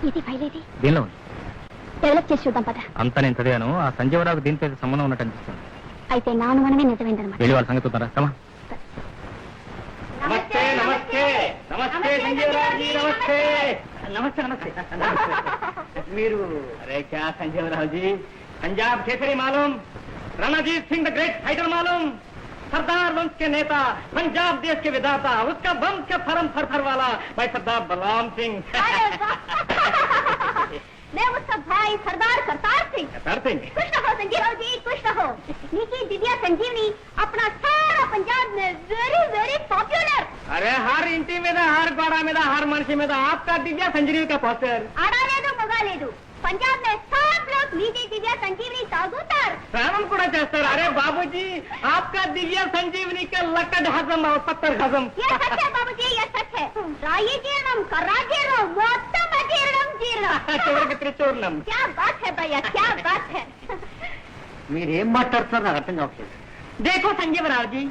ఇది ఫైల్ ఇది దీనిలో ఉంది. డెవలప్ చేసి చూద్దాం పద. అంతా నేను చదివాను. ఆ సంజీవరావుకి దీంతో ఏదో సంబంధం ఉన్నట్టు అనిపిస్తుంది. అయితే నా అనుమానమే నిజమైందనమాట. వెళ్ళి వాళ్ళ సంగతి చూద్దారా? కమా. నమస్తే నమస్తే నమస్తే సంజీవరావు నమస్తే నమస్తే నమస్తే మీరు अरे क्या संजीवराव जी पंजाब केसरी मालूम Ranjit Singh the great fighter मालूम सरदार वंश के नेता पंजाब देश के विधाता उसका वंश का फरम फर वाला भाई सरदार बलराम सिंह मैं उसका भाई सरदार करतार सिंह। खुश रहो संजीवराव जी खुश रहो। नीकी दिव्या संजीवनी अपना सारा पंजाब में वेरी वेरी पॉपुलर। अरे हर इंटी में हर गोड़ा में हर मनुष्य में आपका दिव्या संजीवनी का पोस्टर आड़ा लेदू मगा लेदू पंजाब में सब लोग नीकी दिव्या संजीवनी तागुतार प्राणम కూడా చేస్తారు। अरे बाबूजी आपका दिव्या संजीवनी का लकड़ हजम और 70 हजम। ये सच है बाबूजी ये सच है। राई जीर्णम कर्रा जीर्णम మొత్తం అజీర్ణం జీర్ణం చివరికి త్రిచూర్ణం। क्या बात है भैया क्या बात है। మీరేం మాట్లాడుతున్నారు నాకు అర్థం కావట్లేదు। देखो संजीवराव जी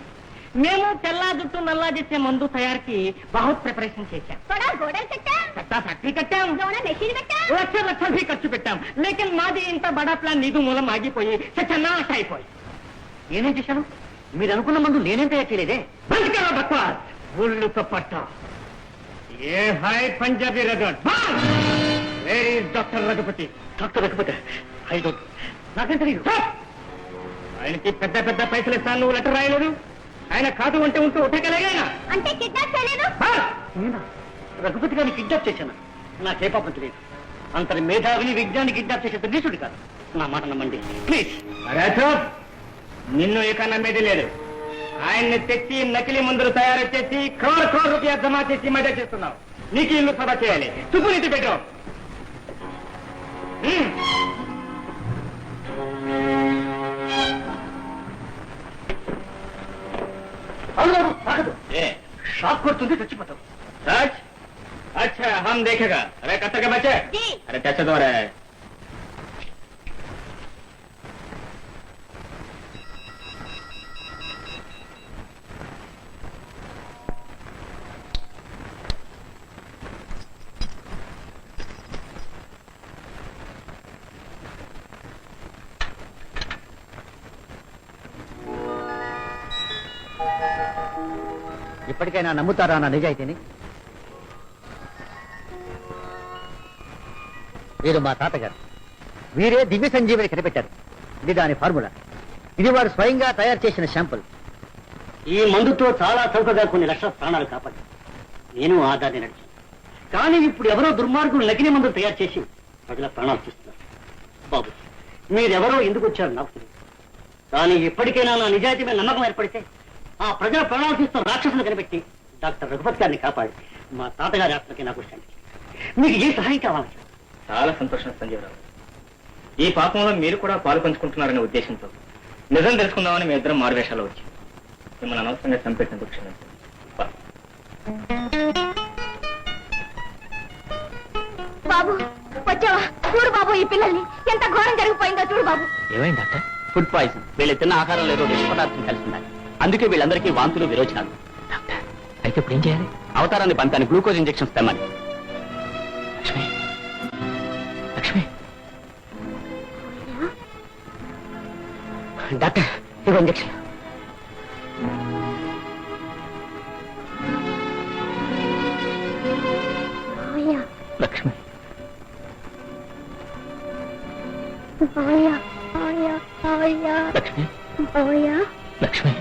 మేము తెల్ల జుట్టు నల్లా చేసే మందు తయారీకి బహుత్ ప్రిపరేషన్ చేశాం। बड़ा गोडल कट्टाम సత్తా ఫ్యాక్టరీ కట్టాం दोनों मशीन कट्टाम లక్షలు भी ఖర్చు పెట్టాం। లేకిన్ మాది ఇంత బడా ప్లాన్ నీదు మూలం ఆగిపోయి సత్యనాశ అయిపోయి। నేనేం చేశాను? మీరు అనుకున్న మందు నేనేం తయారు చేయలేదే। బక్వాస్ ఊళ్ళుతో పట్ట ఏ హై పంజాబీ రగడ్ where is doctor Raghupati. Doctor Raghupati I don't నాకేం తెలియదు। ఆయనకి పెద్ద పెద్ద పైసలు ఇస్తాను నువ్వు లెటర్ రాయలేదు। ఆయన కాదు అంటే ఉంటూ ఉట్టగలిగాయన అంటే కిడ్నాప్ చేయలేదు। రఘుపతి గారిని కిడ్నాప్ చేశాను నాకే పాపం తెలియదు। అంతటి మేధావిని విజ్ఞాని కిడ్నాప్ చేసే నిషుడు కాదు నా మాట నమ్మండి ప్లీజ్। నిన్ను ఇక నమ్మేది లేదు। ఆయన్ని తెచ్చి నకిలీ మందులు తయారు చేసి కోర్ రూపాయ జమా చేసి మధ్య చేస్తున్నావు। నీకు ఇల్లు సభ చేయాలి తుప్పు నీతి పెట్టు। షాక్ కొడుతుంది చచ్చిపోతావు। अच्छा हम देखेगा। अरे कब तक बच्चे अरे कैसे दो रहे ఇప్పటికైనా నమ్ముతారా నా నిజాయితీని? వీరు మా తాతగారు। వీరే దివ్య సంజీవని కనిపెట్టారు। ఇది దాని ఫార్ములా। ఇది వారు స్వయంగా తయారు చేసిన శాంపుల్। ఈ మందుతో చాలా చౌకగా కొన్ని లక్షల ప్రాణాలు కాపాడు। నేను ఆదాన్ని నడిచాను। కానీ ఇప్పుడు ఎవరో దుర్మార్గులు నకిలీ మందులు తయారు చేసి ప్రజల ప్రాణాలు తీస్తున్నారు। బాబు మీరెవరో ఎందుకు వచ్చారు నాకు తెలియదు। కానీ ఇప్పటికైనా నా నిజాయితీ మీద నమ్మకం ఏర్పడితే ఆ ప్రజల ప్రాణాలు తీస్తున్న రాక్షసులు కనిపెట్టి డాక్టర్ రఘుపతి గారిని కాపాడి మా తాతగారి ఆత్మకి నాకు శాంతి। మీకు ఏ సహాయం కావాలి? చాలా సంతోషం సంజీవరావు। ఈ పాపంలో మీరు కూడా పాలు పంచుకుంటున్నారనే ఉద్దేశంతో నిజం తెలుసుకుందామని మీ ఇద్దరం మారువేషాలు వచ్చి మిమ్మల్ని అనవసరంగా చంపేసినందుకు క్షమించండి। బాబు వచ్చావా? చూడు బాబు ఈ పిల్లల్ని ఎంత ఘోరం జరిగిపోయిందో చూడు బాబు। ఏమైంది డాక్టర్? Food poison. వీళ్ళు తిన్న ఆహారం లేదో విష పదార్థం కలిసిందని అందుకే వీళ్ళందరికీ వాంతులు విరోచనాలు। డాక్టర్ అయితే ఇప్పుడు ఏం చేయాలి? అవతారాన్ని పంతాన్ని గ్లూకోజ్ ఇంజెక్షన్స్ తెమ్మని। లక్ష్మి లక్ష్మి డాక్టర్ ఇవ్వ ఇంజెక్షన్। లక్ష్మి లక్ష్మి లక్ష్మి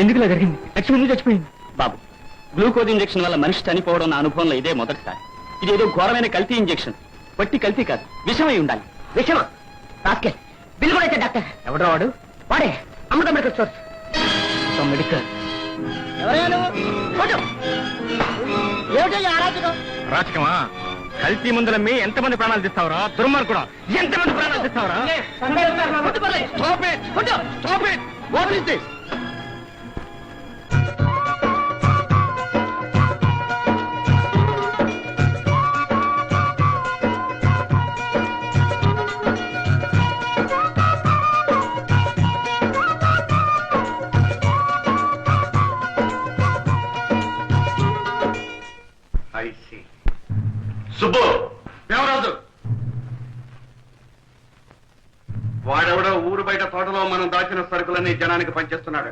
ఎందుకు ఇలా జరిగింది? లక్ష్మి ఎందుకు చచ్చిపోయింది? బాబు గ్లూకోజ్ ఇంజెక్షన్ వల్ల మనిషి చనిపోవడం నా అనుభవంలో ఇదే మొదటిసారి। ఇదేదో ఘోరమైన కల్తీ ఇంజెక్షన్। వట్టి కల్తీ కాదు, విషమై ఉండాలి। విషమా? రాస్కే బిల్లు కూడా అయితే డాక్టర్ ఎవడో వాడు? వాడే అమృత మెడికల్ స్టోర్స్ మెడికల్ రాజకమా కల్తీ ముందులమ్మి ఎంతమంది ప్రాణాలు తీస్తావురా? దుర్మార్గుడా ఎంతమంది ప్రాణాలు తీస్తావురా? సుబ్బు దేవరాజు వాడెవడో ఊరు బయట తోటలో మనం దాచిన సరుకులన్నీ జనానికి పనిచేస్తున్నాడు.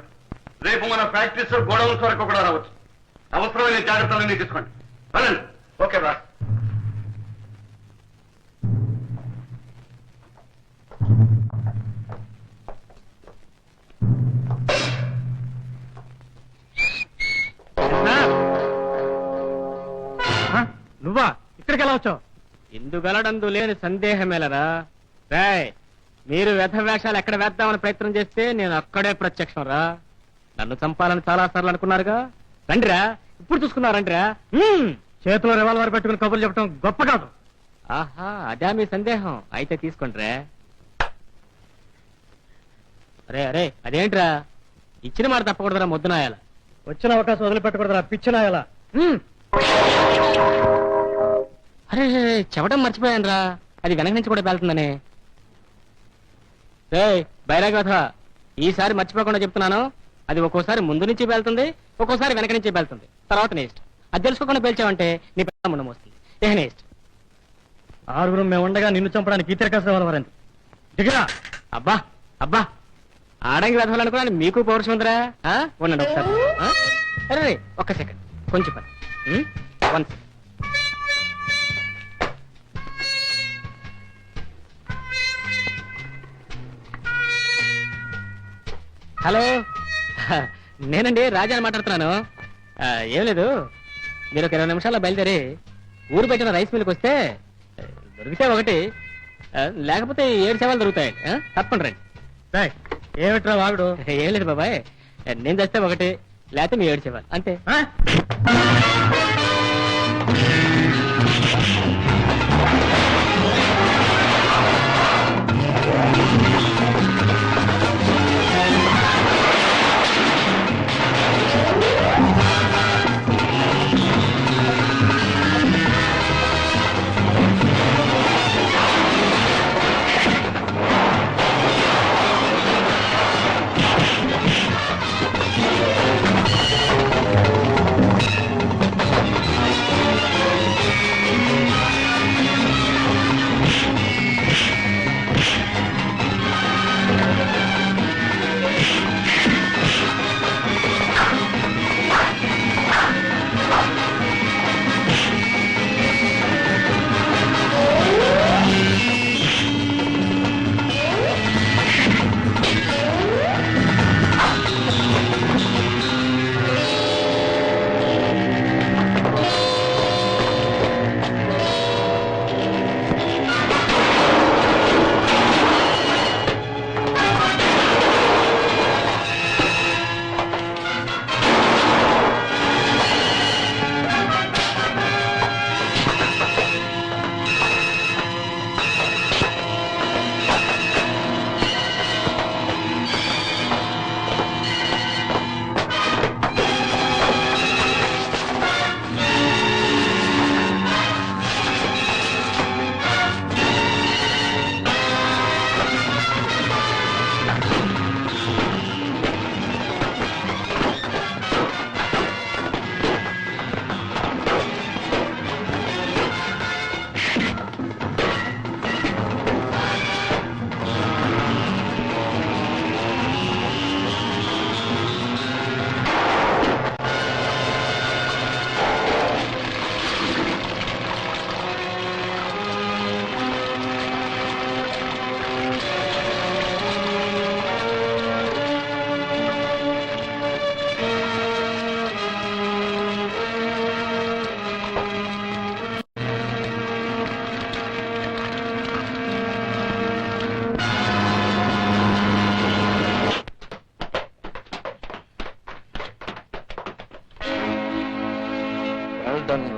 రేపు మన ఫ్యాక్టరీస్ గోడౌన్స్ వరకు కూడా రావచ్చు. అవసరమైన జాగ్రత్తలన్నీ తీసుకోండి. వెళ్ళండి. ఓకే రా. నువ్వా ఇక్కడికి ఎలా వచ్చావు? ఇందుగలడందు లేని సందేహమేలరా. రాయ్, మీరు వ్యధ వేషాలు ఎక్కడ వేద్దామని ప్రయత్నం చేస్తే నేను అక్కడే ప్రత్యక్షం రా. నన్ను చంపాలని చాలా సార్లు అనుకున్నారుగా. రండిరా, ఇప్పుడు చూసుకున్నారండిరా. చేతిలో రివాల్వర్ పెట్టుకుని కబుర్లు చెప్పడం గొప్ప కాదు. ఆహా, అదే మీ సందేహం. అయితే తీసుకోండి రా. అరే అరే, అదేంట్రా? ఇచ్చిన మాట తప్పకూడదురా మొద్దునాయాల. వచ్చిన అవకాశం వదిలిపెట్టకూడదురా పిచ్చినాయాల. అరే చెప్పడం మర్చిపోయాను రా, అది వెనక నుంచి కూడా వెళ్తుందని. బైరాగి వధ, ఈసారి మర్చిపోకుండా చెప్తున్నాను. అది ఒక్కోసారి ముందు నుంచి వెళ్తుంది, ఒక్కోసారి వెనక నుంచి వెళ్తుంది. తర్వాత నెక్స్ట్ అది తెలుసుకోకుండా పేల్చావంటే నీ పెద్ద ముండం వస్తుంది. ఏ నెక్స్ట్ ఆరుగురు మేము ఉండగా నిన్ను చంపడానికి ఇతరకాసిన వాళ్ళ దిగరా. అబ్బా అబ్బా, ఆడంగి వెధవాలని కూడా మీకు పౌరుషం ఉందిరా. ఉండండి ఒకసారి. అరే ఒక్క సెకండ్, కొంచెం పని. 1 second. హలో, నేనండి రాజాని మాట్లాడుతున్నాను. ఏం లేదు, మీరు ఒక 20 నిమిషాల్లో బయలుదేరి ఊరు పెట్టిన రైస్ మిల్కి వస్తే దొరికితే ఒకటి, లేకపోతే 7 సేవలు దొరుకుతాయండి. తప్పకుండా రండి. ఏమిట్రా వాగుడు? ఏం లేదు బాబాయ్, నేను చేస్తే ఒకటి, లేకపోతే మీ 7 సేవలు అంతే.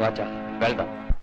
రాజా, వెళ్దాం.